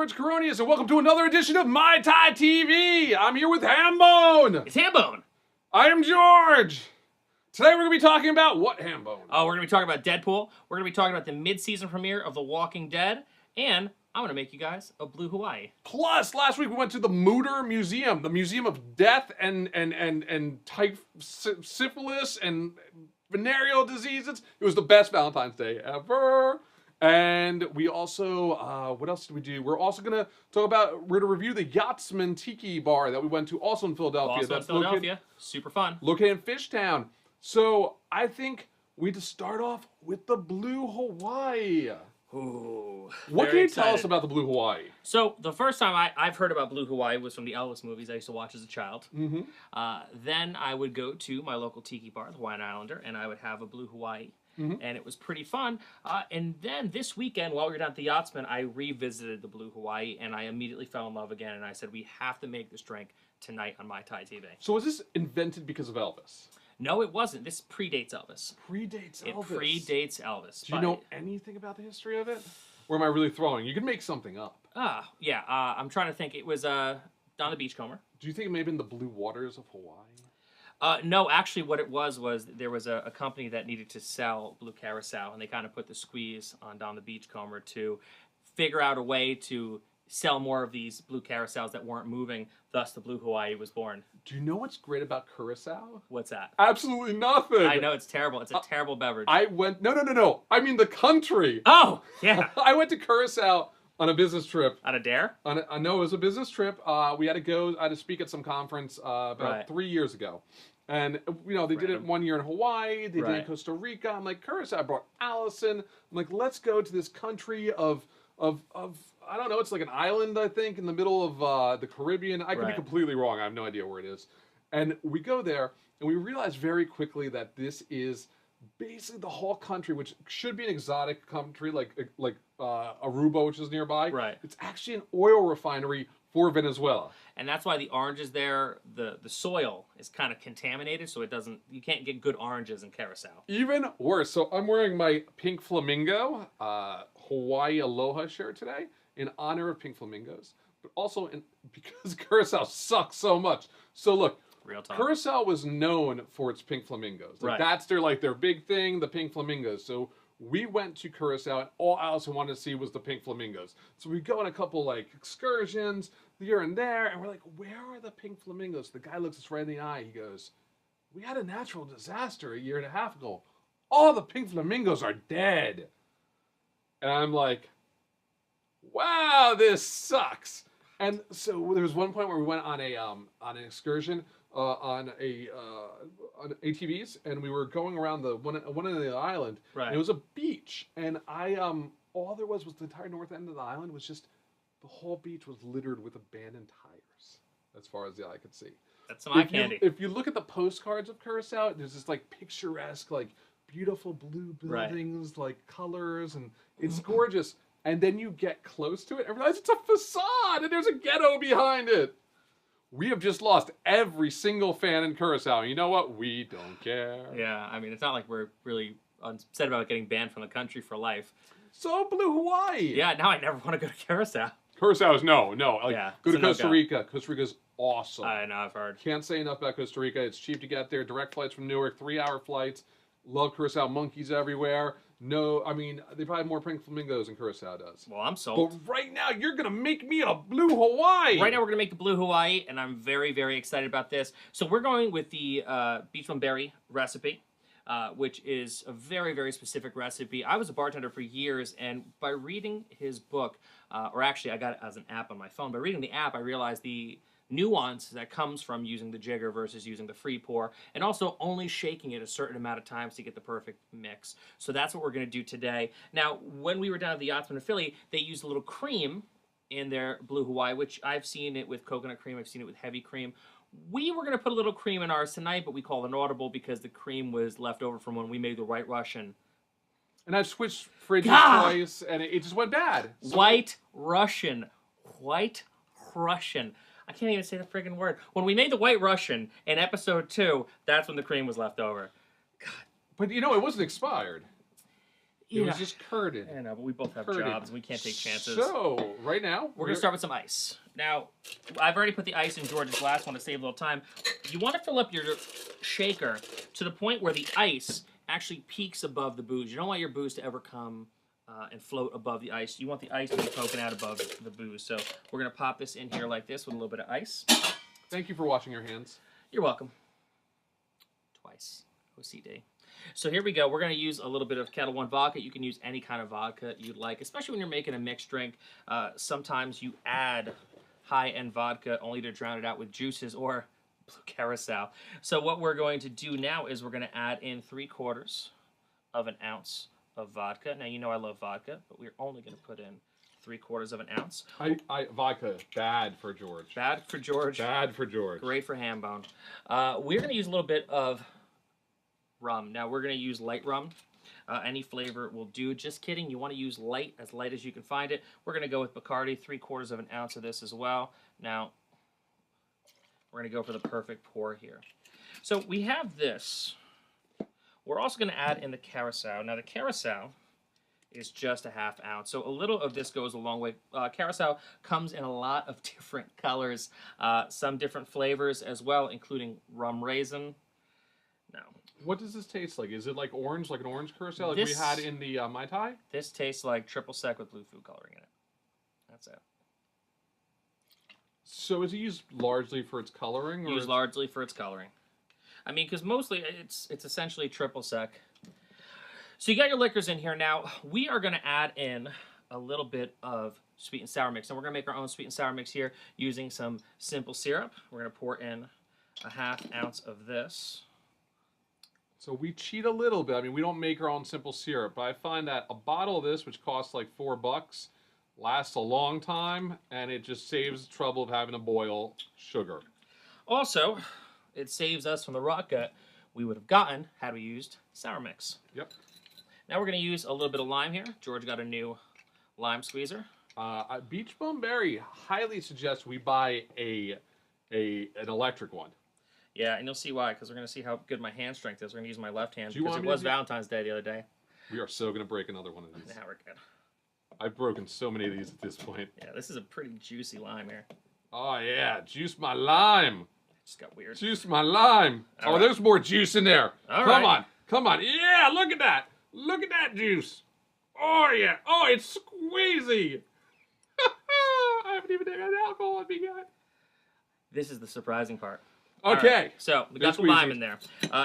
George Coronius, and welcome to another edition of Mai Tai TV. I'm here with Hambone. It's Hambone. I am George. Today we're going to be talking about what, Hambone? Oh, we're going to be talking about Deadpool. We're going to be talking about the mid-season premiere of The Walking Dead, and I'm going to make you guys a Blue Hawaii. Plus, last week we went to the Mutter Museum, the Museum of Death and syphilis and venereal diseases. It was the best Valentine's Day ever. And we also, what else did we do? We're also going to talk about, we're going to review the Yachtsman Tiki bar that we went to also in Philadelphia. Also in Philadelphia. Super fun. Located in Fishtown. So I think we just start off with the Blue Hawaii. Ooh, what can you tell us about the Blue Hawaii? So the first time I've heard about Blue Hawaii was from the Elvis movies I used to watch as a child. Mm-hmm. Then I would go to my local tiki bar, the Hawaiian Islander, and I would have a Blue Hawaii. Mm-hmm. And it was pretty fun. And then this weekend, while we were down at the Yachtsman, I revisited the Blue Hawaii, and I immediately fell in love again. And I said, we have to make this drink tonight on Mai Tai TV. So was this invented because of Elvis? No, it wasn't. This predates Elvis. Predates Elvis? It predates Elvis. Do you know anything about the history of it? Or am I really throwing? You can make something up. Yeah. I'm trying to think. It was Don the Beachcomber. Do you think it may have been the Blue Waters of Hawaii? No, actually what it was there was a company that needed to sell Blue Carousel, and they kind of put the squeeze on Don the Beachcomber to figure out a way to sell more of these Blue Carousels that weren't moving, thus the Blue Hawaii was born. Do you know what's great about Curacao? What's that? Absolutely nothing. I know, it's terrible. It's a terrible beverage. No. I mean the country. Oh, yeah. I went to Curacao on a business trip. On a dare? No, it was a business trip. I had to speak at some conference about 3 years ago. And, you know, they did it 1 year in Hawaii. They did it in Costa Rica. I'm like, Curacao. I brought Allison. I'm like, let's go to this country of I don't know, it's like an island, I think, in the middle of the Caribbean. I could be completely wrong. I have no idea where it is. And we go there, and we realize very quickly that this is basically the whole country, which should be an exotic country like Aruba, which is nearby. Right. It's actually an oil refinery for Venezuela. And that's why the oranges there, the soil is kind of contaminated, so you can't get good oranges in Curacao. Even worse. So I'm wearing my Pink Flamingo Hawaii Aloha shirt today in honor of pink flamingos, but also because Curacao sucks so much. So look, real talk. Curacao was known for its pink flamingos. That's their big thing, the pink flamingos. So we went to Curacao, and all Allison wanted to see was the pink flamingos. So we go on a couple excursions here and there, and we're like, where are the pink flamingos? The guy looks us right in the eye. He goes, we had a natural disaster 1.5 years ago. All the pink flamingos are dead. And I'm like, wow, this sucks. And so there was one point where we went on an excursion on ATVs, and we were going around the one end of the island. Right. And it was a beach, and all there was the entire north end of the island was just the whole beach was littered with abandoned tires, as far as the eye could see. That's some eye candy. If you look at the postcards of Curacao, there's this picturesque, beautiful blue buildings, colors, and it's gorgeous. And then you get close to it and realize it's a facade and there's a ghetto behind it. We have just lost every single fan in Curacao. You know what? We don't care. Yeah, I mean, it's not like we're really upset about getting banned from the country for life. So, Blue Hawaii. Yeah, now I never want to go to Curacao. Curacao is no. Go to Costa Rica. Costa Rica's awesome. I know, I've heard. Can't say enough about Costa Rica. It's cheap to get there. Direct flights from Newark, 3-hour flights. Love Curacao. Monkeys everywhere. No, I mean, they probably have more pink flamingos than Curacao does. Well, I'm sold. But right now, you're going to make me a Blue Hawaii. Right now, we're going to make the Blue Hawaii, and I'm very, very excited about this. So we're going with the Beachman Berry recipe, which is a very, very specific recipe. I was a bartender for years, and by reading his book, or actually, I got it as an app on my phone. By reading the app, I realized the nuance that comes from using the jigger versus using the free pour, and also only shaking it a certain amount of times to get the perfect mix. So that's what we're going to do today. Now, when we were down at the Yachtsman in Philly, they used a little cream in their Blue Hawaii, which I've seen it with coconut cream, I've seen it with heavy cream. We were going to put a little cream in ours tonight, but we called an audible because the cream was left over from when we made the White Russian. And I've switched fridges twice, and it just went bad. So White Russian. I can't even say the friggin' word. When we made the White Russian in episode 2, that's when the cream was left over. God. But you know, it wasn't expired. It was just curded. I know, but we both have jobs and we can't take chances. So, right now, we're going to start with some ice. Now, I've already put the ice in George's glass one to save a little time. You want to fill up your shaker to the point where the ice actually peaks above the booze. You don't want your booze to ever come and float above the ice. You want the ice to be poking out above the booze. So we're going to pop this in here like this with a little bit of ice. Thank you for washing your hands. You're welcome. Twice. OCD. So here we go. We're going to use a little bit of Kettle One vodka. You can use any kind of vodka you'd like, especially when you're making a mixed drink. Sometimes you add high-end vodka only to drown it out with juices or blue curacao. So what we're going to do now is we're going to add in 3/4 of an ounce of vodka. Now, you know I love vodka, but we're only going to put in 3/4 of an ounce. Vodka, bad for George. Bad for George. Bad for George. Great for ham bone. We're going to use a little bit of rum. Now, we're going to use light rum. Any flavor will do. Just kidding. You want to use light, as light as you can find it. We're going to go with Bacardi, 3/4 of an ounce of this as well. Now, we're going to go for the perfect pour here. So we have this. We're also going to add in the curacao. Now, the curacao is just a 1/2 ounce. So a little of this goes a long way. Curacao comes in a lot of different colors, some different flavors as well, including rum raisin. Now, what does this taste like? Is it like orange, like an orange curacao, like we had in the Mai Tai? This tastes like triple sec with blue food coloring in it. That's it. So is it used largely for its coloring? Or used largely for its coloring. I mean, because mostly it's essentially triple sec. So you got your liquors in here. Now, we are going to add in a little bit of sweet and sour mix. And we're going to make our own sweet and sour mix here using some simple syrup. We're going to pour in a 1/2 ounce of this. So we cheat a little bit. I mean, we don't make our own simple syrup, but I find that a bottle of this, which costs like $4, lasts a long time, and it just saves the trouble of having to boil sugar. Also, it saves us from the rock gut we would have gotten had we used sour mix. Yep. Now we're going to use a little bit of lime here. George got a new lime squeezer. Beach Bum Berry highly suggests we buy an electric one. Yeah, and you'll see why, because we're going to see how good my hand strength is. We're going to use my left hand, because it was Valentine's Day the other day. We are so going to break another one of these. Now we're good. I've broken so many of these at this point. Yeah, this is a pretty juicy lime here. Oh, yeah. Juice my lime. Just got weird. Juice my lime. All right. There's more juice in there. Come on. Come on. Yeah, look at that. Look at that juice. Oh, yeah. Oh, it's squeezy. I haven't even had alcohol on me yet. This is the surprising part. Okay. Right, so we got the lime in there.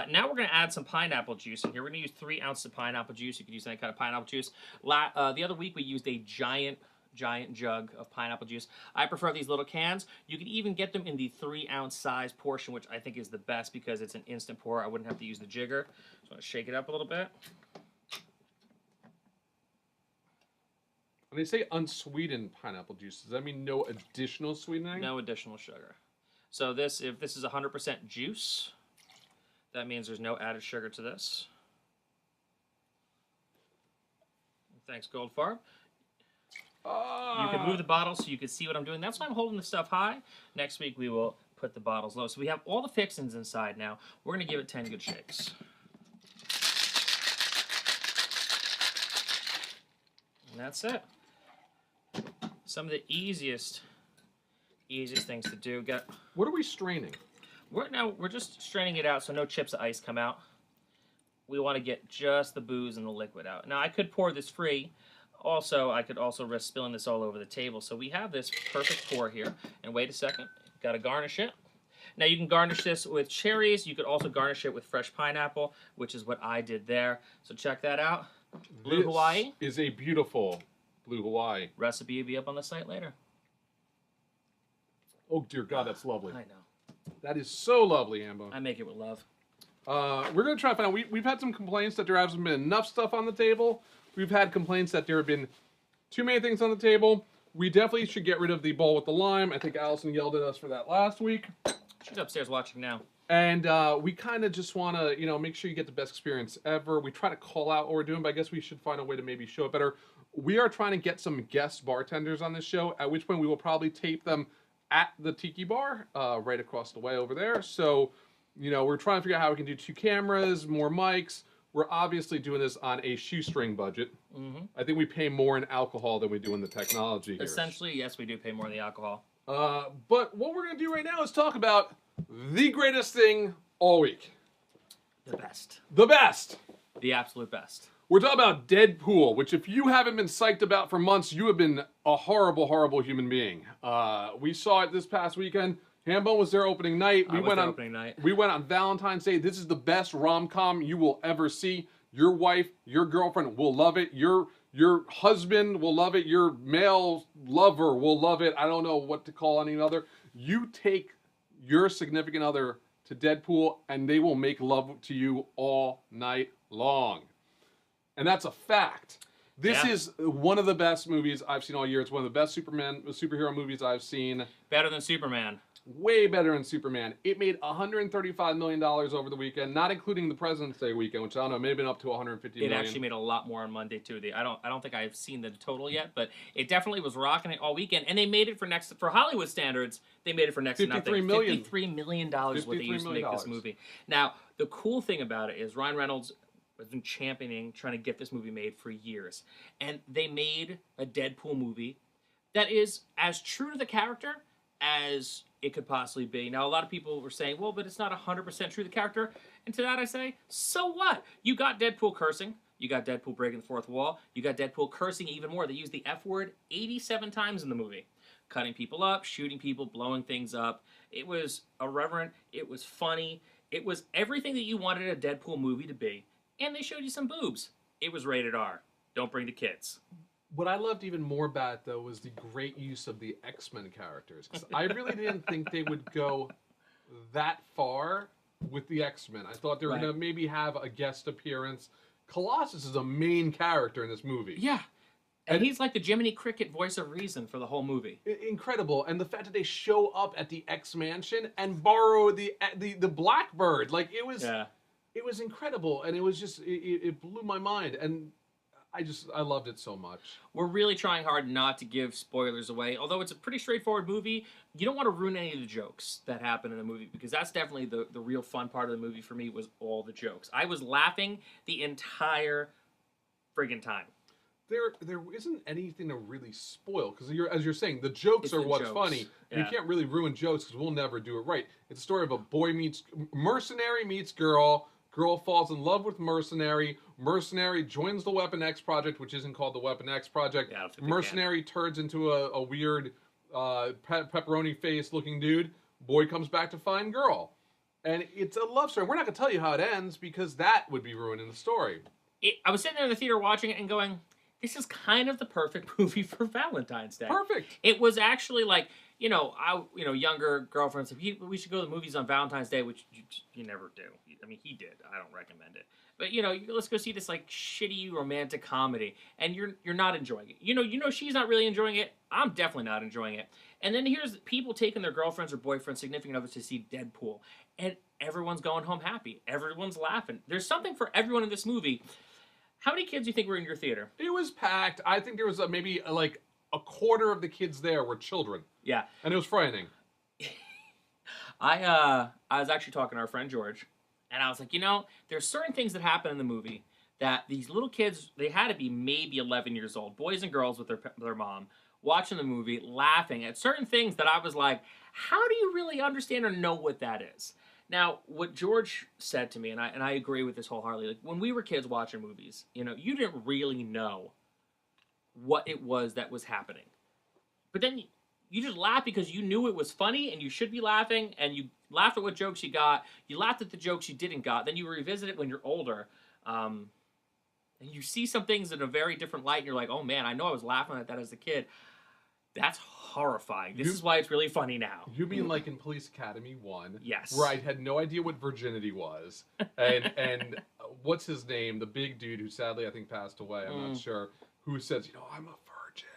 Now we're going to add some pineapple juice in here. We're going to use 3 ounces of pineapple juice. You can use any kind of pineapple juice. The other week we used a giant jug of pineapple juice. I prefer these little cans. You can even get them in the 3-ounce size portion, which I think is the best because it's an instant pour. I wouldn't have to use the jigger. So I'm going to shake it up a little bit. When they say unsweetened pineapple juice, does that mean no additional sweetening? No additional sugar. So if this is 100% juice, that means there's no added sugar to this. Thanks, Goldfarb. You can move the bottle so you can see what I'm doing. That's why I'm holding the stuff high. Next week we will put the bottles low. So we have all the fixings inside now. We're going to give it 10 good shakes. And that's it. Some of the easiest things to do. What are we straining? We're just straining it out so no chips of ice come out. We want to get just the booze and the liquid out. Now I could pour this free. Also, I could also risk spilling this all over the table. So we have this perfect pour here. And wait a second, got to garnish it. Now you can garnish this with cherries. You could also garnish it with fresh pineapple, which is what I did there. So check that out. Blue Hawaii is a beautiful Blue Hawaii. Recipe will be up on the site later. Oh, dear God, that's lovely. I know. That is so lovely, Ambo. I make it with love. We're going to try to find out. We've had some complaints that there hasn't been enough stuff on the table. We've had complaints that there have been too many things on the table. We definitely should get rid of the bowl with the lime. I think Allison yelled at us for that last week. She's upstairs watching now. And we kind of just want to, make sure you get the best experience ever. We try to call out what we're doing, but I guess we should find a way to maybe show it better. We are trying to get some guest bartenders on this show, at which point we will probably tape them at the Tiki Bar right across the way over there. So, we're trying to figure out how we can do 2 cameras, more mics, we're obviously doing this on a shoestring budget. Mm-hmm. I think we pay more in alcohol than we do in the technology here. Essentially, yes, we do pay more in the alcohol. But what we're going to do right now is talk about the greatest thing all week. The best. The best. The absolute best. We're talking about Deadpool, which if you haven't been psyched about for months, you have been a horrible, horrible human being. We saw it this past weekend. Hambone was there opening night. We went on Valentine's Day. This is the best rom-com you will ever see. Your wife, your girlfriend will love it. Your husband will love it. Your male lover will love it. I don't know what to call any other. You take your significant other to Deadpool, and they will make love to you all night long. And that's a fact. This is one of the best movies I've seen all year. It's one of the best superhero movies I've seen. Better than Superman. Way better than Superman. It made $135 million over the weekend, not including the President's Day weekend, which I don't know, may have been up to $150 million. It actually made a lot more on Monday too. I don't think I've seen the total yet, but it definitely was rocking it all weekend. And they made it for Hollywood standards. They made it for next to nothing. $53 million is what they used to make this movie. Now the cool thing about it is Ryan Reynolds has been championing, trying to get this movie made for years, and they made a Deadpool movie that is as true to the character as it could possibly be. Now, a lot of people were saying, well, but it's not 100% true to the character. And to that I say, so what? You got Deadpool cursing. You got Deadpool breaking the fourth wall. You got Deadpool cursing even more. They used the F word 87 times in the movie. Cutting people up, shooting people, blowing things up. It was irreverent. It was funny. It was everything that you wanted a Deadpool movie to be. And they showed you some boobs. It was rated R. Don't bring the kids. What I loved even more about it, though, was the great use of the X-Men characters. 'Cause I really didn't think they would go that far with the X-Men. I thought they were going to maybe have a guest appearance. Colossus is a main character in this movie. Yeah. And he's like the Jiminy Cricket voice of reason for the whole movie. Incredible. And the fact that they show up at the X-Mansion and borrow the Blackbird. Like, it was... Yeah. It was incredible, and it was just, it blew my mind, and I loved it so much. We're really trying hard not to give spoilers away, although it's a pretty straightforward movie. You don't want to ruin any of the jokes that happen in the movie, because that's definitely the real fun part of the movie for me, was all the jokes. I was laughing the entire friggin' time. There isn't anything to really spoil, because as you're saying, the jokes are what's funny. Yeah. You can't really ruin jokes, because we'll never do it right. It's a story of a mercenary meets girl. Girl falls in love with mercenary. Mercenary joins the Weapon X project, which isn't called the Weapon X project. Yeah, mercenary turns into a weird pepperoni face looking dude. Boy comes back to find girl. And it's a love story. We're not going to tell you how it ends, because that would be ruining the story. I was sitting there in the theater watching it and going, this is kind of the perfect movie for Valentine's Day. Perfect. It was actually like, younger girlfriends said, we should go to the movies on Valentine's Day, which you never do. I mean, he did. I don't recommend it. But, let's go see this, like, shitty romantic comedy. And you're not enjoying it. You know she's not really enjoying it. I'm definitely not enjoying it. And then here's people taking their girlfriends or boyfriends, significant others, to see Deadpool. And everyone's going home happy. Everyone's laughing. There's something for everyone in this movie. How many kids do you think were in your theater? It was packed. I think there was maybe a quarter of the kids there were children. Yeah. And it was frightening. I was actually talking to our friend George, and I was like, there's certain things that happen in the movie that these little kids, they had to be maybe 11 years old, boys and girls with their mom, watching the movie, laughing at certain things that I was like, how do you really understand or know what that is? Now, what George said to me, and I agree with this wholeheartedly, like, when we were kids watching movies, you didn't really know what it was that was happening. But then you just laughed because you knew it was funny, and you should be laughing, and you laughed at what jokes you got, you laughed at the jokes you didn't got, then you revisit it when you're older, and you see some things in a very different light, and you're like, oh man, I know I was laughing at that as a kid. That's horrifying. This is why it's really funny now. You mean like in Police Academy 1? Yes. Where I had no idea what virginity was. And what's his name? The big dude who sadly I think passed away, I'm not sure, who says, I'm a virgin.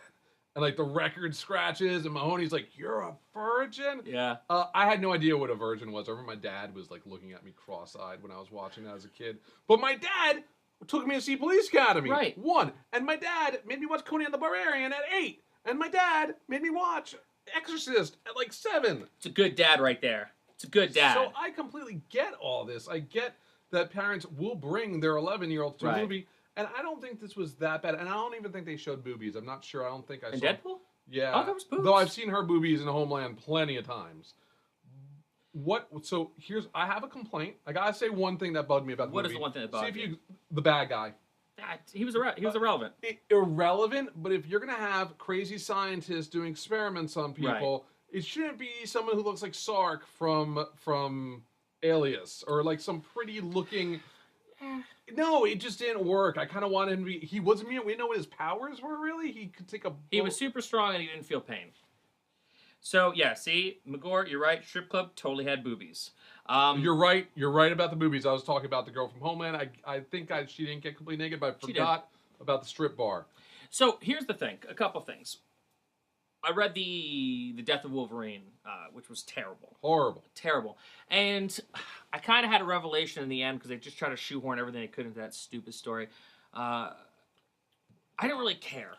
And like the record scratches and Mahoney's like, you're a virgin? Yeah. I had no idea what a virgin was. I remember my dad was like looking at me cross-eyed when I was watching that as a kid. But my dad took me to see Police Academy. Right. 1. And my dad made me watch Conan the Barbarian at 8. And my dad made me watch Exorcist at like 7. It's a good dad right there. It's a good dad. So I completely get all this. I get that parents will bring their 11-year-olds to a Right. movie. And I don't think this was that bad. And I don't even think they showed boobies. I'm not sure. I don't think I And saw. Deadpool? Yeah. Oh, there was boobs. Though I've seen her boobies in Homeland plenty of times. So I have a complaint. I gotta say one thing that bugged me about the What movie. is the one thing that bugged you? The bad guy. He was irrelevant. Irrelevant, but if you're gonna have crazy scientists doing experiments on people, it shouldn't be someone who looks like Sark from Alias or like some pretty looking. No, it just didn't work. I kind of wanted him to be. He wasn't. We didn't know what his powers were really. He could take a. He was super strong and he didn't feel pain. So yeah, see, McGore, you're right. Strip club totally had boobies. You're right. You're right about the boobies. I was talking about the girl from Homeland. I think she didn't get completely naked, but I forgot about the strip bar. So here's the thing. A couple things. I read the Death of Wolverine, which was terrible. Horrible. Terrible. And I kind of had a revelation in the end because they just tried to shoehorn everything they could into that stupid story. I didn't really care.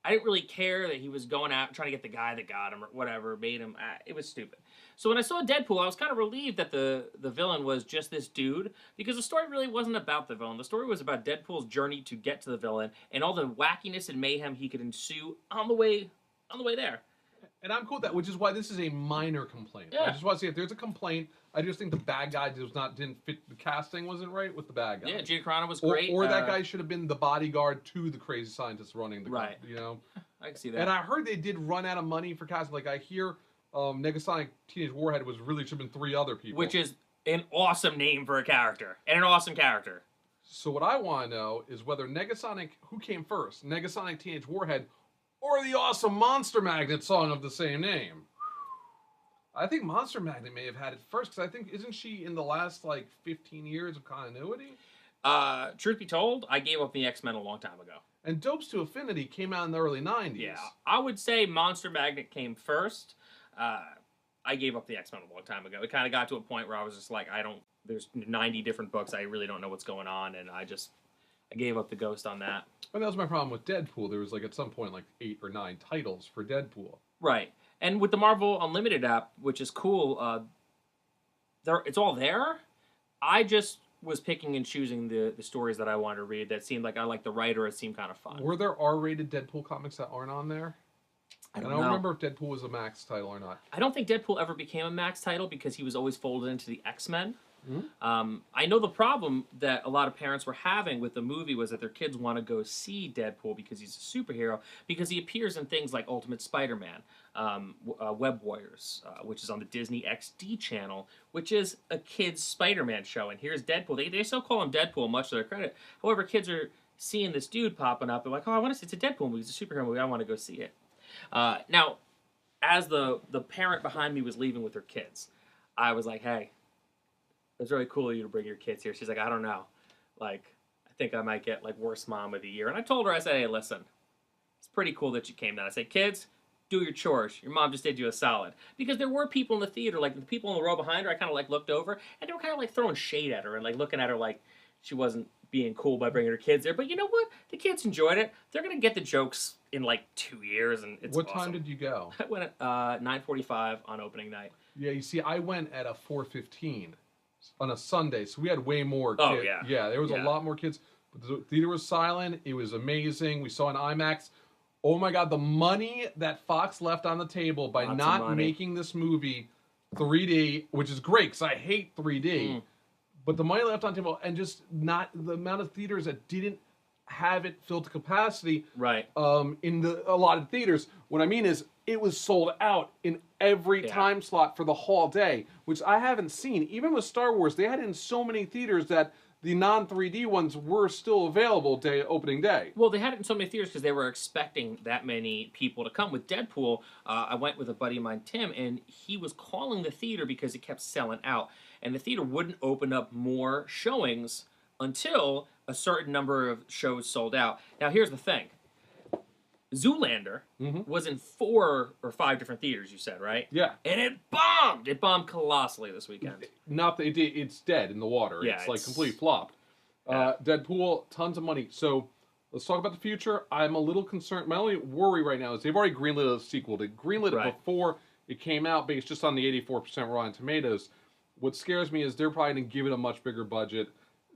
I didn't really care that he was going out and trying to get the guy that got him or whatever, made him. It was stupid. So when I saw Deadpool, I was kind of relieved that the villain was just this dude, because the story really wasn't about the villain. The story was about Deadpool's journey to get to the villain and all the wackiness and mayhem he could ensue on the way there. And I'm cool with that, which is why this is a minor complaint. Yeah. I just want to say if there's a complaint, I just think the bad guy didn't fit. The casting wasn't right with the bad guy. Yeah, Gina Carano was great. Or that guy should have been the bodyguard to the crazy scientist running the right. You know, I can see that. And I heard they did run out of money for casting. Like I hear, Negasonic Teenage Warhead should have been 3 other people, which is an awesome name for a character and an awesome character. So what I want to know is whether Negasonic, who came first, Negasonic Teenage Warhead, or the awesome Monster Magnet song of the same name. I think Monster Magnet may have had it first, because I think, isn't she in the last, 15 years of continuity? Truth be told, I gave up the X-Men a long time ago. And Dopes to Affinity came out in the early 90s. Yeah, I would say Monster Magnet came first. I gave up the X-Men a long time ago. It kind of got to a point where I was just like, there's 90 different books, I really don't know what's going on, and I gave up the ghost on that. And that was my problem with Deadpool. There was, at some point, 8 or 9 titles for Deadpool. Right. And with the Marvel Unlimited app, which is cool, it's all there. I just was picking and choosing the stories that I wanted to read that seemed like I liked the writer. It seemed kind of fun. Were there R-rated Deadpool comics that aren't on there? I don't know. Remember if Deadpool was a Max title or not. I don't think Deadpool ever became a Max title because he was always folded into the X-Men. Mm-hmm. I know the problem that a lot of parents were having with the movie was that their kids want to go see Deadpool because he's a superhero, because he appears in things like Ultimate Spider-Man, Web Warriors, which is on the Disney XD channel, which is a kid's Spider-Man show. And here's Deadpool. They still call him Deadpool, much to their credit. However, kids are seeing this dude popping up and like, oh, I want to see, it's a Deadpool movie, it's a superhero movie, I want to go see it. Now, as the parent behind me was leaving with her kids, I was like, hey, it's really cool of you to bring your kids here. She's like, I don't know. I think I might get, worst mom of the year. And I told her, I said, hey, listen, it's pretty cool that you came down. I said, kids, do your chores. Your mom just did you a solid. Because there were people in the theater, the people in the row behind her, I kind of, looked over, and they were kind of, throwing shade at her and, looking at her like she wasn't being cool by bringing her kids there. But you know what? The kids enjoyed it. They're going to get the jokes in, 2 years, and it's What awesome. time did you go? I went at 9:45 on opening night. Yeah, you see, I went at a 4:15 on a Sunday, so we had way more kids. Oh, yeah. Yeah, there was a lot more kids. But the theater was silent. It was amazing. We saw an IMAX. Oh my God, the money that Fox left on the table by not making this movie 3D, which is great because I hate 3D, but the money left on the table and just not the amount of theaters that didn't have it filled to capacity. Right. In a lot of theaters. What I mean is, it was sold out in every time slot for the whole day, which I haven't seen. Even with Star Wars, they had it in so many theaters that the non-3D ones were still available opening day. Well, they had it in so many theaters because they were expecting that many people to come. With Deadpool, I went with a buddy of mine, Tim, and he was calling the theater because it kept selling out. And the theater wouldn't open up more showings until a certain number of shows sold out. Now, here's the thing. Zoolander was in 4 or 5 different theaters, you said, right? Yeah. And it bombed! It bombed colossally this weekend. Not that it's dead in the water. Yeah, it's complete flop. Deadpool, tons of money. So let's talk about the future. I'm a little concerned. My only worry right now is they've already greenlit a sequel. They greenlit it before it came out, based just on the 84% Rotten Tomatoes. What scares me is they're probably going to give it a much bigger budget.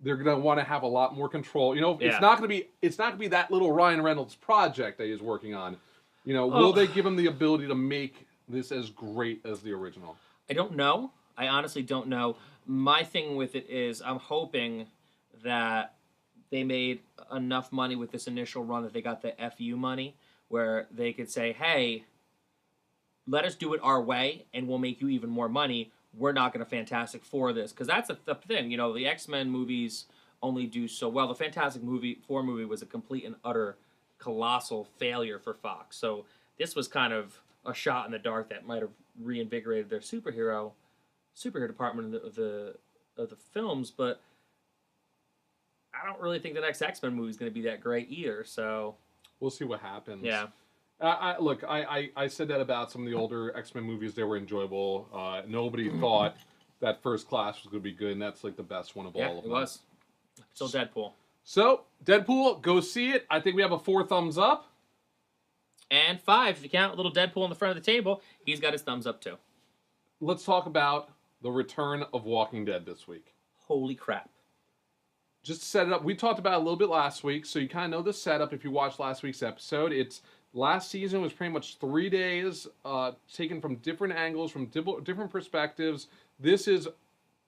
they're gonna want to have a lot more control. Yeah. It's not gonna be that little Ryan Reynolds project that he's working on. Will they give him the ability to make this as great as the original? I don't know. I honestly don't know. My thing with it is I'm hoping that they made enough money with this initial run that they got the FU money where they could say, hey, let us do it our way and we'll make you even more money. We're not going to Fantastic Four this. Because that's the thing. The X-Men movies only do so well. The Fantastic Four movie was a complete and utter colossal failure for Fox. So this was kind of a shot in the dark that might have reinvigorated their superhero department of the films, but I don't really think the next X-Men movie is going to be that great either. So we'll see what happens. Yeah. I said that about some of the older X-Men movies. They were enjoyable. Nobody thought that First Class was going to be good, and that's like the best one of all of them. It was. Still Deadpool. So, Deadpool, go see it. I think we have a 4 thumbs up. And 5, if you count little Deadpool in the front of the table, he's got his thumbs up too. Let's talk about the return of Walking Dead this week. Holy crap. Just to set it up, we talked about it a little bit last week, so you kind of know the setup if you watched last week's episode. Last season was pretty much 3 days, taken from different angles, from different perspectives. This is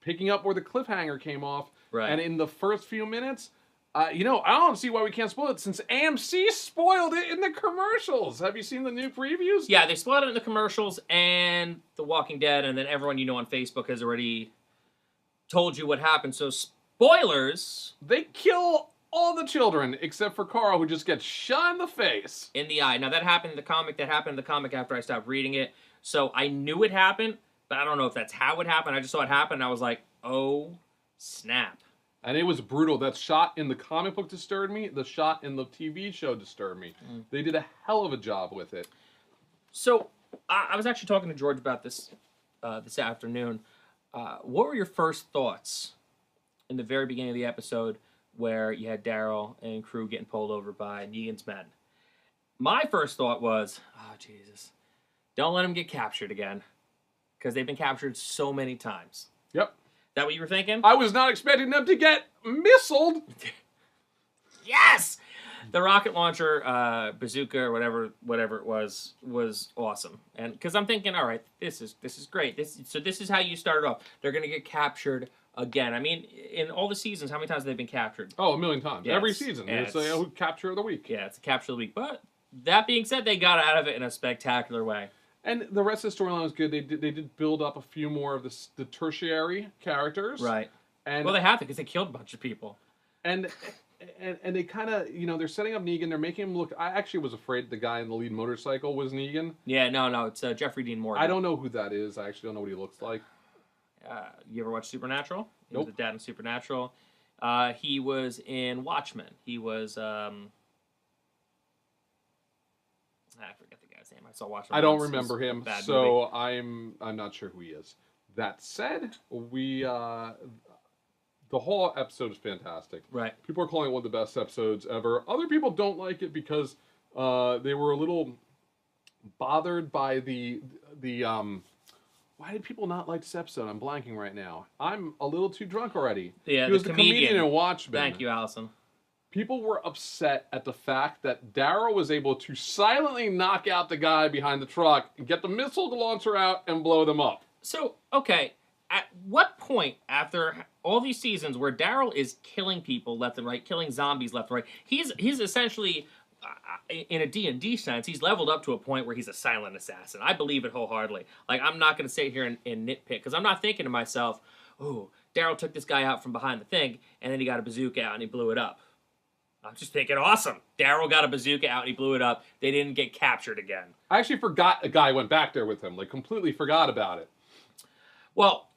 picking up where the cliffhanger came off. Right. And in the first few minutes, I don't see why we can't spoil it, since AMC spoiled it in the commercials. Have you seen the new previews? Yeah, they spoiled it in the commercials and The Walking Dead, and then everyone on Facebook has already told you what happened. So, spoilers. They kill all the children, except for Carl, who just gets shot in the face. In the eye. Now, that happened in the comic. That happened in the comic after I stopped reading it. So, I knew it happened, but I don't know if that's how it happened. I just saw it happen, and I was like, oh, snap. And it was brutal. That shot in the comic book disturbed me. The shot in the TV show disturbed me. They did a hell of a job with it. So, I was actually talking to George about this this afternoon. What were your first thoughts in the very beginning of the episode where you had Daryl and crew getting pulled over by Negan's men? My first thought was, oh, Jesus, don't let them get captured again. Because they've been captured so many times. Yep. That what you were thinking? I was not expecting them to get missiled. Yes! The rocket launcher, bazooka, or whatever it was awesome. And because I'm thinking, all right, this is great. So this is how you started off. They're going to get captured again. I mean, in all the seasons, how many times have they been captured? Oh, a million times. Yeah, Every season. It's a capture of the week. Yeah, it's a capture of the week. But that being said, they got out of it in a spectacular way. And the rest of the storyline was good. They did build up a few more of the tertiary characters. Right. And well, they have to because they killed a bunch of people. And they kind of, they're setting up Negan. They're making him look... I actually was afraid the guy in the lead motorcycle was Negan. Yeah, no, it's Jeffrey Dean Morgan. I don't know who that is. I actually don't know what he looks like. You ever watch Supernatural? He Nope. was the dad in Supernatural. He was in Watchmen. He was... I forget the guy's name. I saw Watchmen. I don't remember him, so movie. I'm not sure who he is. That said, the whole episode is fantastic. Right. People are calling it one of the best episodes ever. Other people don't like it because they were a little bothered by the why did people not like this episode? I'm blanking right now. I'm a little too drunk already. Yeah, he was the comedian in Watchmen. Thank you, Allison. People were upset at the fact that Daryl was able to silently knock out the guy behind the truck, get the missile launcher out, and blow them up. So, okay, at what point after all these seasons where Daryl is killing people left and right, killing zombies left and right, he's essentially, in a D&D sense, he's leveled up to a point where he's a silent assassin. I believe it wholeheartedly. Like, I'm not going to sit here and nitpick, because I'm not thinking to myself, ooh, Daryl took this guy out from behind the thing, and then he got a bazooka out and he blew it up. I'm just thinking, awesome. Daryl got a bazooka out and he blew it up. They didn't get captured again. I actually forgot a guy went back there with him. Like, completely forgot about it. Well,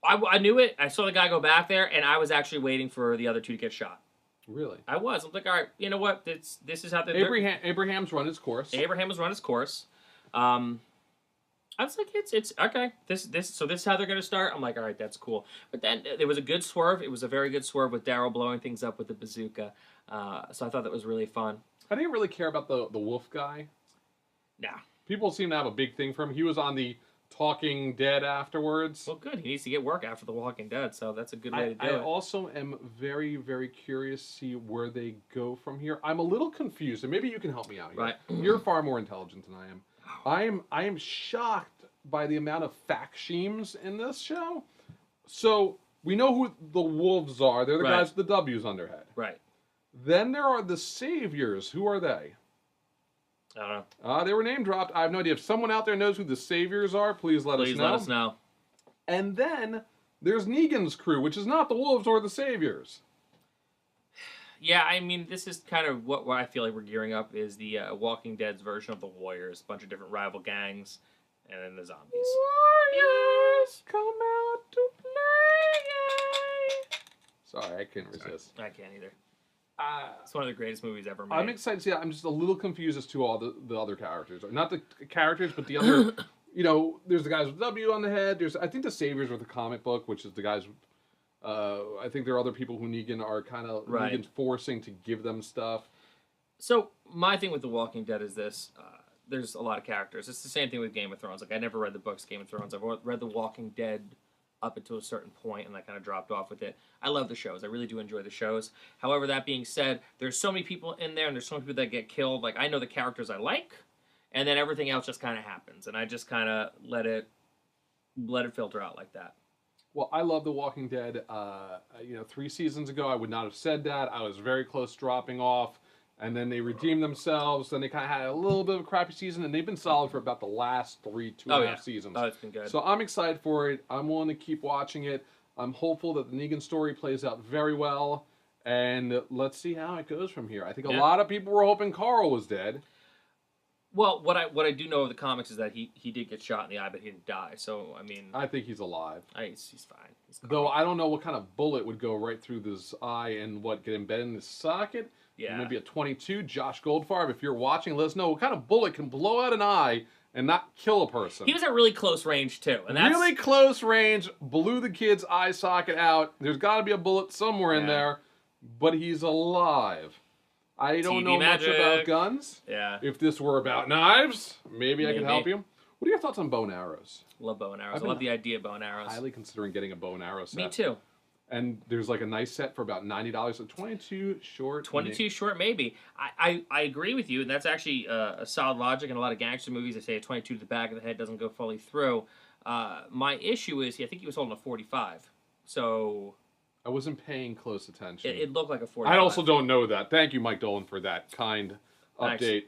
I knew it. I saw the guy go back there, and I was actually waiting for the other two to get shot. Really? I was. I'm like, all right, you know what? This is how they... Abraham's run his course. Abraham has run his course. I was like, it's okay. So this is how they're going to start. I'm like, all right, that's cool. But then there was a good swerve. It was a very good swerve with Daryl blowing things up with the bazooka. So I thought that was really fun. I didn't really care about the wolf guy. No. People seem to have a big thing for him. He was on the Talking Dead afterwards. Well, good. He needs to get work after The Walking Dead, so that's a good way to do I it. also am very, very curious to see where they go from here. I'm a little confused, and maybe you can help me out here. Right. You're far more intelligent than I am. I am shocked by the amount of fact sheems in this show. So we know who the wolves are. They're the Right. guys with the W's on their head. Right. Then there are the saviors. Who are they? I don't know. They were name dropped. I have no idea. If someone out there knows who the saviors are, please let us know. Please let us know. And then there's Negan's crew, which is not the wolves or the saviors. Yeah, I mean, this is kind of what I feel like we're gearing up is the Walking Dead's version of the Warriors. A bunch of different rival gangs, and then the zombies. Warriors, come out to play. Sorry, I couldn't resist. I can't either. It's one of the greatest movies ever made. I'm excited to see that. I'm just a little confused as to all the other characters. Not the characters, but the other... You know, there's the guys with W on the head. I think the saviors are the comic book, which is the guys... I think there are other people who Negan are kind of... Right. Negan's forcing to give them stuff. So, my thing with The Walking Dead is this. There's a lot of characters. It's the same thing with Game of Thrones. Like, I never read the books Game of Thrones. I've read The Walking Dead up until a certain point, and I kind of dropped off with it. I love the shows. I really do enjoy the shows. However, that being said, there's so many people in there, and there's so many people that get killed. Like, I know the characters I like, and then everything else just kind of happens, and I just kind of let it filter out like that. Well, I love The Walking Dead. 3 seasons ago, I would not have said that. I was very close to dropping off. And then they redeemed themselves. Then they kind of had a little bit of a crappy season. And they've been solid for about the last 2 and a half seasons. Oh, it's been good. So I'm excited for it. I'm willing to keep watching it. I'm hopeful that the Negan story plays out very well. And let's see how it goes from here. I think a lot of people were hoping Carl was dead. Well, what I do know of the comics is that he did get shot in the eye, but he didn't die. So, I mean... I think he's alive. He's fine. Though I don't know what kind of bullet would go right through this eye and get embedded in the socket. Yeah. Maybe a 22. Josh Goldfarb, if you're watching, let us know what kind of bullet can blow out an eye and not kill a person. He was at really close range, too. And that's... Really close range, blew the kid's eye socket out. There's got to be a bullet somewhere in there, but he's alive. I don't know much about guns. Yeah. If this were about knives, maybe I could help you. What are your thoughts on bow and arrows? Love bow and arrows. I love the idea of bow and arrows. Highly considering getting a bow and arrow set. Me too. And there's like a nice set for about $90. So 22 short. 22 short, maybe. I agree with you, and that's actually a solid logic. In a lot of gangster movies, they say a 22 to the back of the head doesn't go fully through. My issue is, I think he was holding a 45. So... I wasn't paying close attention. It looked like a 45. I also don't know that. Thank you, Mike Dolan, for that kind update.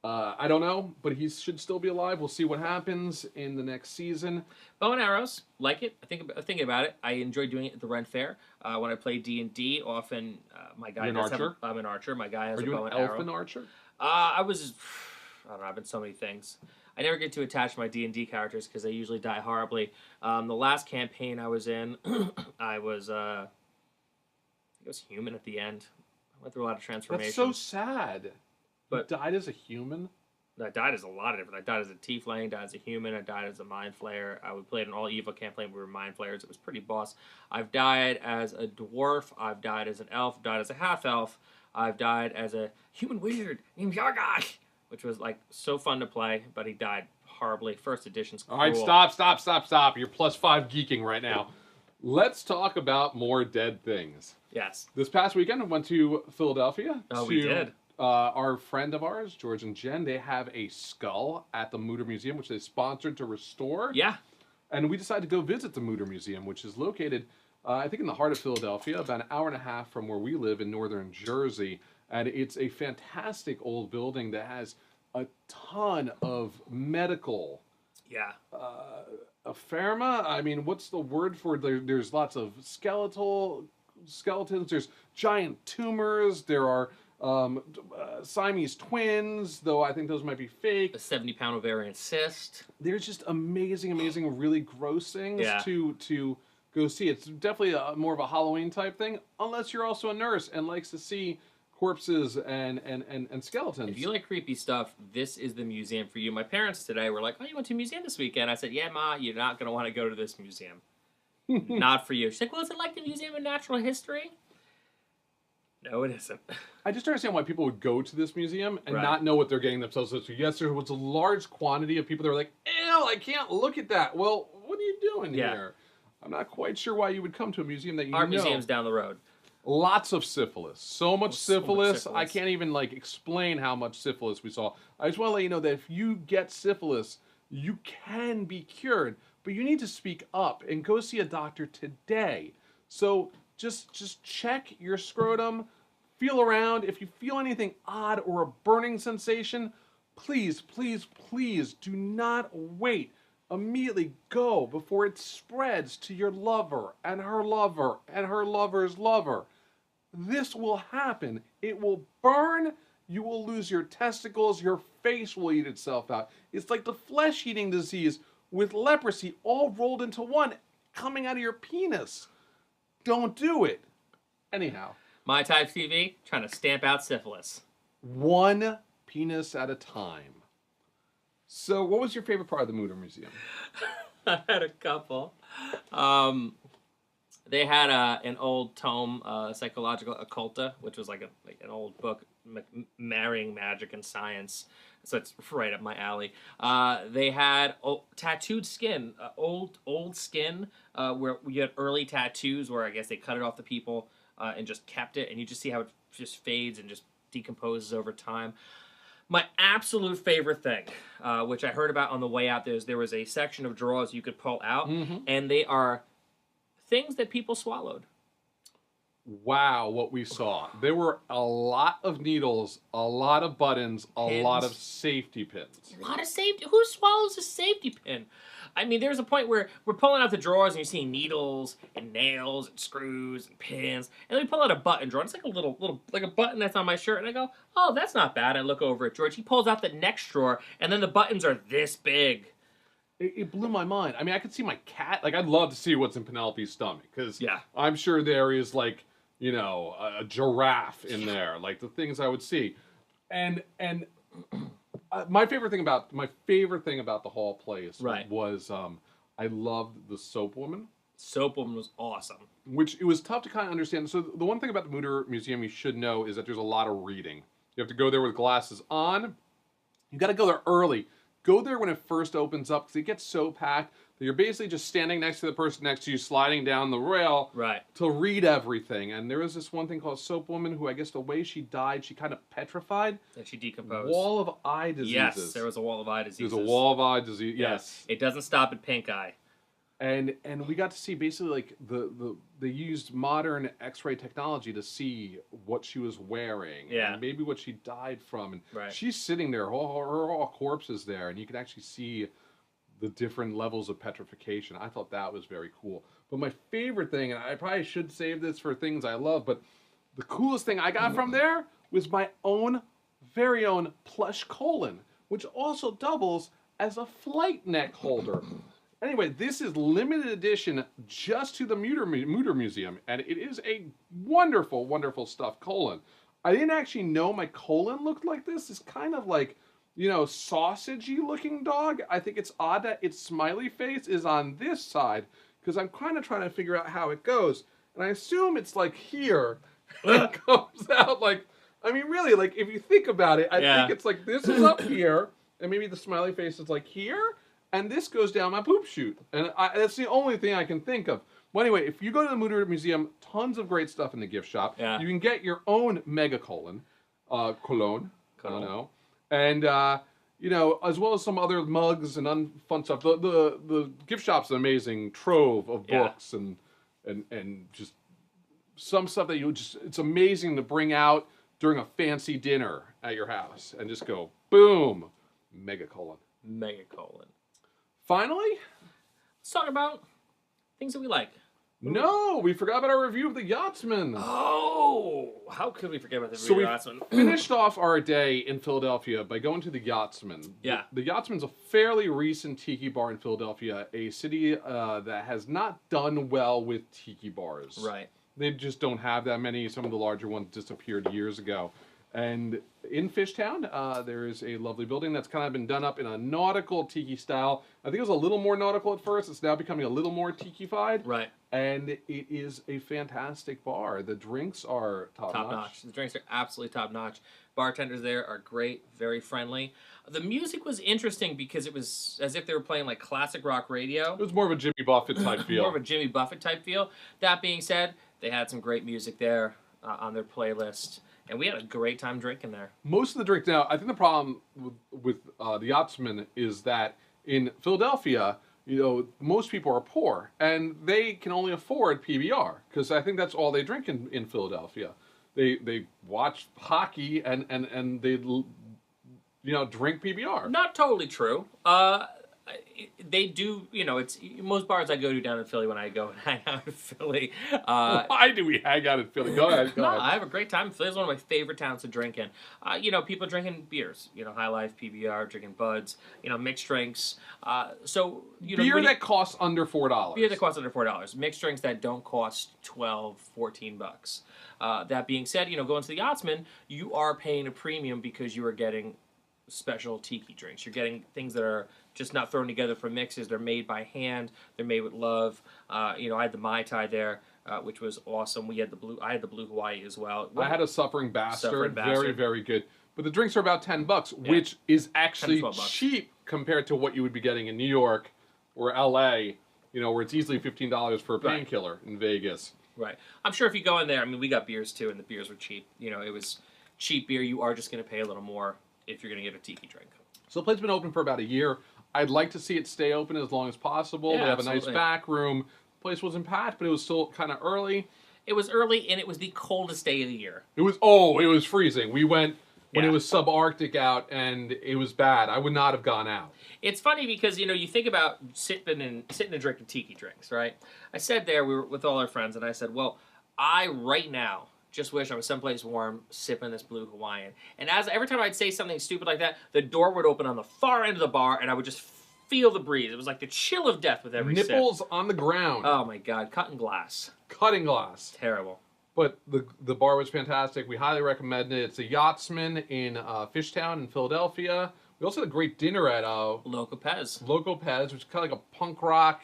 I don't know, but he should still be alive. We'll see what happens in the next season. Bow and arrows, like it. Thinking about it, I enjoy doing it at the Rent Fair. When I play D&D, often my guy You're an archer? I'm an archer. My guy has Are a you bow an and elf arrow. and archer? I don't know. I've been so many things. I never get to attach my D&D characters because they usually die horribly. The last campaign I was in, I was human at the end. I went through a lot of transformation. That's so sad. But you died as a human? I died as a lot of different. I died as a tiefling, died as a human, I died as a mind flayer. I would play an all evil campaign. We were mind flayers. It was pretty boss. I've died as a dwarf. I've died as an elf. Died as a half elf. I've died as a human wizard named Yargosh, which was like so fun to play. But he died horribly. First edition's cruel. All right, stop. You're +5 geeking right now. Let's talk about more dead things. Yes. This past weekend, I went to Philadelphia. We did. Our friend of ours, George and Jen, they have a skull at the Mutter Museum, which they sponsored to restore. Yeah. And we decided to go visit the Mutter Museum, which is located, I think, in the heart of Philadelphia, about an hour and a half from where we live in northern Jersey. And it's a fantastic old building that has a ton of medical... Yeah. Pharma? I mean, what's the word for it? There's lots of skeletons. There's giant tumors. There are Siamese twins, though I think those might be fake. A 70-pound ovarian cyst. There's just amazing, really gross things to go see. It's definitely more of a Halloween type thing, unless you're also a nurse and likes to see corpses and skeletons. If you like creepy stuff, this is the museum for you. My parents today were like, "Oh, you went to a museum this weekend?" I said, "Yeah, Ma, you're not going to want to go to this museum. Not for you." She's like, "Well, is it like the Museum of Natural History?" No, it isn't. I just don't understand why people would go to this museum and Right. not know what they're getting themselves into. Yes, there was a large quantity of people that were like, ew, I can't look at that. Well, what are you doing Yeah. here? I'm not quite sure why you would come to a museum that you Art know. museum's down the road. Lots of syphilis. So much so much syphilis. syphilis. I can't even like explain how much syphilis we saw. I just want to let you know that if you get syphilis, you can be cured, but you need to speak up and go see a doctor today. So just check your scrotum, feel around. If you feel anything odd or a burning sensation, please, please, please do not wait. Immediately go before it spreads to your lover and her lover and her lover's lover. This will happen. It will burn. You will lose your testicles. Your face will eat itself out. It's like the flesh-eating disease with leprosy all rolled into one coming out of your penis. Don't do it. Anyhow, Mai Tai TV trying to stamp out syphilis. one penis at a time. So, what was your favorite part of the Mutter Museum? I had a couple. They had an old tome, Psychological Occulta, which was like an old book marrying magic and science. So it's right up my alley. They had tattooed skin, old skin, where you had early tattoos where I guess they cut it off the people and just kept it, and you just see how it just fades and just decomposes over time. My absolute favorite thing, which I heard about on the way out, there was a section of drawers you could pull out, and they are things that people swallowed. Wow, what we saw. There were a lot of needles, a lot of buttons, a lot of safety pins. A lot of safety. Who swallows a safety pin? I mean, there's a point where we're pulling out the drawers and you're seeing needles and nails and screws and pins, and then we pull out a button drawer. It's like a little like a button that's on my shirt, and I go, oh, that's not bad. I look over at George. He pulls out the next drawer, and then the buttons are this big. It blew my mind. I mean, I could see my cat. Like, I'd love to see what's in Penelope's stomach, because Yeah. I'm sure there is, like, you know, a giraffe in there, like the things I would see. And my favorite thing about the whole place Right. was I loved the soap woman. Soap woman was awesome. Which it was tough to kind of understand. So the one thing about the Mutter Museum you should know is that there's a lot of reading. You have to go there with glasses on. You got to go there early. Go there when it first opens up, because it gets so packed that you're basically just standing next to the person next to you, sliding down the rail Right. to read everything. And there was this one thing called Soap Woman, who I guess the way she died, she kind of petrified. And she decomposed. Wall of eye diseases. Yes, there was a wall of eye diseases. There's a wall of eye disease. Yes. It doesn't stop at pink eye. And we got to see basically like they used modern X-ray technology to see what she was wearing, Yeah. and maybe what she died from. And Right. she's sitting there, all corpse is there, and you can actually see the different levels of petrification. I thought that was very cool. But my favorite thing, and I probably should save this for things I love, but the coolest thing I got from there was my very own plush colon, which also doubles as a flight neck holder. Anyway, this is limited edition just to the Mutter Museum, and it is a wonderful, wonderful stuffed colon. I didn't actually know my colon looked like this. It's kind of like, you know, sausagey looking dog. I think it's odd that its smiley face is on this side, because I'm kind of trying to figure out how it goes. And I assume it's like here, and it comes out like, I mean, really, like if you think about it, I think it's like this is up here, and maybe the smiley face is like here, and this goes down my poop chute. And that's the only thing I can think of. Well, anyway, if you go to the Mutter Museum, tons of great stuff in the gift shop. Yeah. You can get your own mega colon, cologne, I don't know. And, you know, as well as some other mugs and fun stuff. The gift shop's an amazing trove of books and just some stuff that it's amazing to bring out during a fancy dinner at your house and just go, boom, mega colon. Mega colon. Finally? Let's talk about things that we like. No, we forgot about our review of the Yachtsman. Oh, how could we forget about the So we Yachtsman? finished off our day in Philadelphia by going to the Yachtsman. Yeah. The Yachtsman's a fairly recent tiki bar in Philadelphia, a city that has not done well with tiki bars. Right. They just don't have that many. Some of the larger ones disappeared years ago. And in Fishtown, there is a lovely building that's kind of been done up in a nautical tiki style. I think it was a little more nautical at first. It's now becoming a little more tiki-fied. Right. And it is a fantastic bar. The drinks are top-notch. The drinks are absolutely top-notch. Bartenders there are great, very friendly. The music was interesting because it was as if they were playing like classic rock radio. It was more of a Jimmy Buffett type feel. More of a Jimmy Buffett type feel. That being said, they had some great music there on their playlist. And we had a great time drinking there. Most of the drink now, I think the problem with the Yachtsman is that in Philadelphia, most people are poor and they can only afford PBR because I think that's all they drink in Philadelphia. They watch hockey and they drink PBR. Not totally true. They do, it's most bars I go to down in Philly when I go and hang out in Philly. Why do we hang out in Philly? Go ahead. I have a great time. Philly's one of my favorite towns to drink in. People drinking beers, High Life, PBR, drinking buds, mixed drinks. Beer that costs under $4. Beer that costs under $4. Mixed drinks that don't cost $12, $14. That being said, going to the Yachtsman, you are paying a premium because you are getting special tiki drinks. You're getting things that are just not thrown together for mixes. They're made by hand. They're made with love. I had the Mai Tai there, which was awesome. I had the Blue Hawaii as well. I had a Suffering Bastard. Very, very good. But the drinks are about $10, which is actually cheap compared to what you would be getting in New York or LA, where it's easily $15 for a painkiller in Vegas. Right. I'm sure if you go in there, we got beers too, and the beers were cheap. It was cheap beer. You are just going to pay a little more if you're going to get a tiki drink. So the place's been open for about a year. I'd like to see it stay open as long as possible. Yeah, they have a nice back room. The place wasn't packed, but it was still kind of early. It was early, and it was the coldest day of the year. It was freezing. We went when it was subarctic out, and it was bad. I would not have gone out. It's funny because, you think about sitting and drinking tiki drinks, right? I said there, we were with all our friends, and I said, well, I right now just wish I was someplace warm, sipping this Blue Hawaiian. And every time I'd say something stupid like that, the door would open on the far end of the bar, and I would just feel the breeze. It was like the chill of death with every Nipples sip. on the ground. Oh my God, cutting glass. Cutting glass. Terrible. But the bar was fantastic. We highly recommend it. It's a Yachtsman in Fishtown in Philadelphia. We also had a great dinner at Loco Pez, which is kind of like a punk rock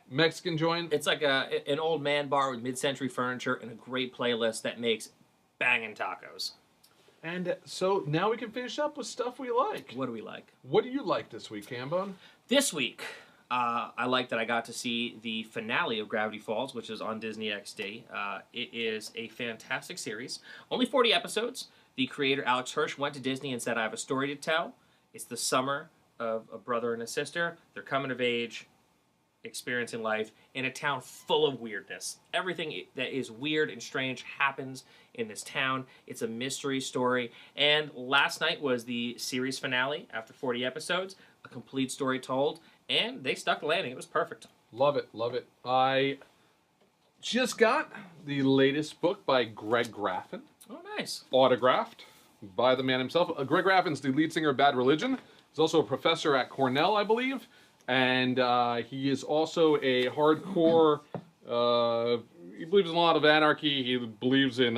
Mexican joint. It's like an old man bar with mid-century furniture and a great playlist that makes banging tacos. And so now we can finish up with stuff we like. What do we like? What do you like this week, Cambone? This week, I like that I got to see the finale of Gravity Falls, which is on Disney XD. It is a fantastic series. Only 40 episodes. The creator, Alex Hirsch, went to Disney and said, I have a story to tell. It's the summer of a brother and a sister. They're coming of age, experiencing life in a town full of weirdness. Everything that is weird and strange happens in this town. It's a mystery story. And last night was the series finale after 40 episodes. A complete story told. And they stuck the landing. It was perfect. Love it, love it. I just got the latest book by Greg Graffin. Oh, nice. Autographed by the man himself. Greg Graffin's the lead singer of Bad Religion. He's also a professor at Cornell, I believe. And he is also a hardcore, he believes in a lot of anarchy. He believes in,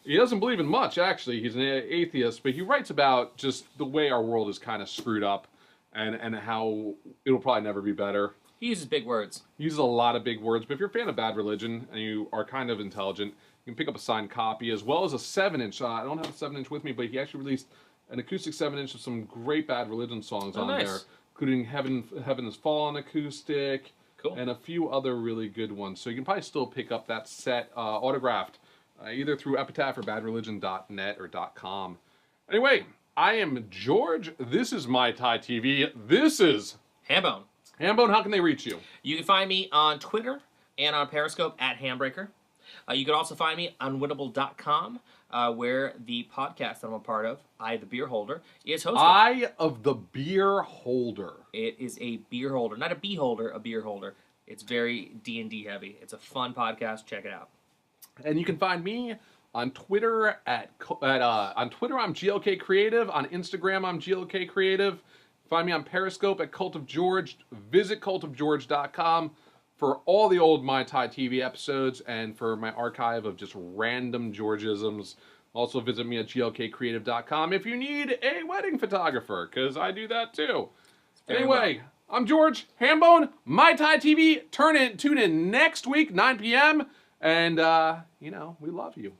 he doesn't believe in much, actually. He's an atheist, but he writes about just the way our world is kind of screwed up and how it'll probably never be better. He uses big words. He uses a lot of big words, but if you're a fan of Bad Religion and you are kind of intelligent, you can pick up a signed copy as well as a 7-inch. I don't have a 7-inch with me, but he actually released an acoustic 7-inch of some great Bad Religion songs on there, including Heaven Has Fallen acoustic, and a few other really good ones. So you can probably still pick up that set autographed either through Epitaph or badreligion.net or .com. Anyway, I am George. This is Mai Tai TV. This is Hambone. Hambone, how can they reach you? You can find me on Twitter and on Periscope at Hambreaker. You can also find me on winnable.com, where the podcast that I'm a part of, I the Beer Holder, is hosted. Eye of the Beer Holder. It is a beer holder. Not a bee holder, a beer holder. It's very D&D heavy. It's a fun podcast. Check it out. And you can find me on Twitter on Twitter I'm GLK Creative. On Instagram I'm GLK Creative. Find me on Periscope at Cult of George. Visit cultofgeorge.com for all the old Mai Tai TV episodes and for my archive of just random Georgisms Also visit me at glkcreative.com if you need a wedding photographer, because I do that too. Anyway, I'm George Hambone, Mai Tai TV. Tune in next week, 9 p.m. And, we love you.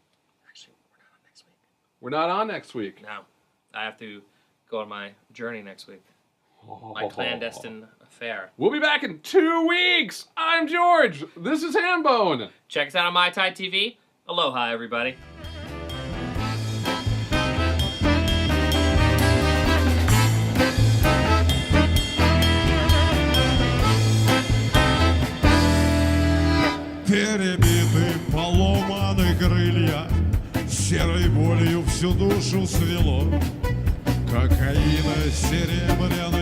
Actually, we're not on next week. We're not on next week. No. I have to go on my journey next week. My clandestine affair. We'll be back in 2 weeks. I'm George. This is Hambone. Check us out on Mai Tai TV. Aloha, everybody. Перебиты, поломаны крылья, серой болью всю душу свело. Кокаина серебряной